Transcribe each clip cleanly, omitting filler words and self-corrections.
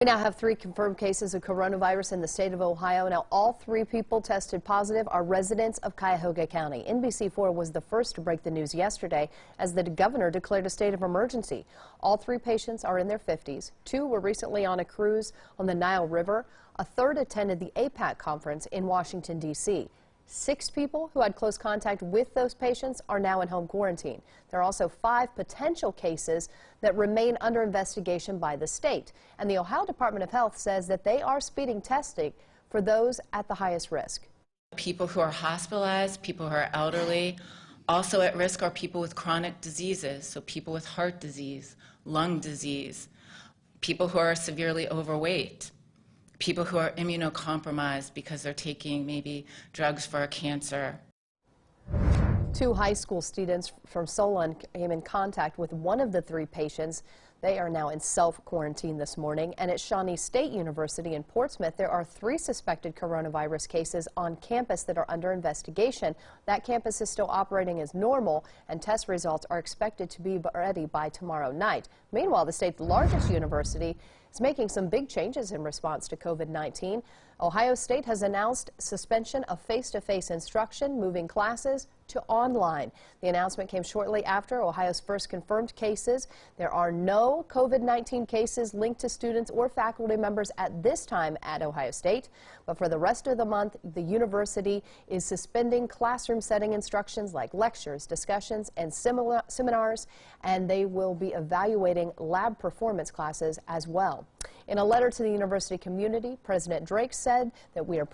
We now have 3 confirmed cases of coronavirus in the state of Ohio. Now, all 3 people tested positive are residents of Cuyahoga County. NBC4 was the first to break the news yesterday as the governor declared a state of emergency. All 3 patients are in their 50s. 2 were recently on a cruise on the Nile River. A third attended the APAC conference in Washington, D.C. 6 people who had close contact with those patients are now in home quarantine. There are also 5 potential cases that remain under investigation by the state. And the Ohio Department of Health says that they are speeding testing for those at the highest risk. People who are hospitalized, people who are elderly, also at risk are people with chronic diseases, so people with heart disease, lung disease, people who are severely overweight, people who are immunocompromised because they're taking maybe drugs for a cancer. 2 high school students from Solon came in contact with one of the 3 patients. They are now in self-quarantine this morning. And at Shawnee State University in Portsmouth, there are 3 suspected coronavirus cases on campus that are under investigation. That campus is still operating as normal, and test results are expected to be ready by tomorrow night. Meanwhile, the state's largest university is making some big changes in response to COVID-19. Ohio State has announced suspension of face-to-face instruction, moving classes to online. The announcement came shortly after Ohio's first confirmed cases. There are no COVID-19 cases linked to students or faculty members at this time at Ohio State. But for the rest of the month, the university is suspending classroom setting instructions like lectures, discussions, and seminars, and they will be evaluating lab performance classes as well. In a letter to the university community, President Drake said that we are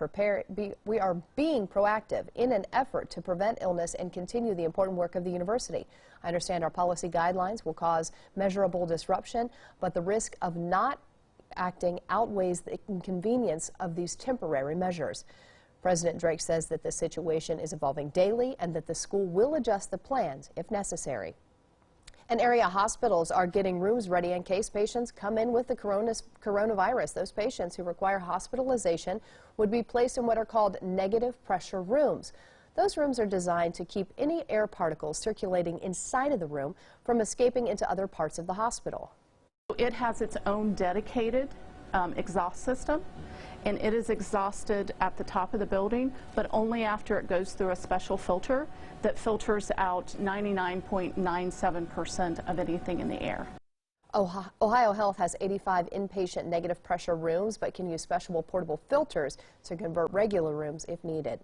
being proactive in an effort to prevent illness and continue the important work of the university. I understand our policy guidelines will cause measurable disruption, but the risk of not acting outweighs the inconvenience of these temporary measures. President Drake says that the situation is evolving daily and that the school will adjust the plans if necessary. And area hospitals are getting rooms ready in case patients come in with the coronavirus. Those patients who require hospitalization would be placed in what are called negative pressure rooms. Those rooms are designed to keep any air particles circulating inside of the room from escaping into other parts of the hospital. It has its own dedicated exhaust system, and it is exhausted at the top of the building, but only after it goes through a special filter that filters out 99.97% of anything in the air. Ohio Health has 85 inpatient negative pressure rooms, but can use special portable filters to convert regular rooms if needed.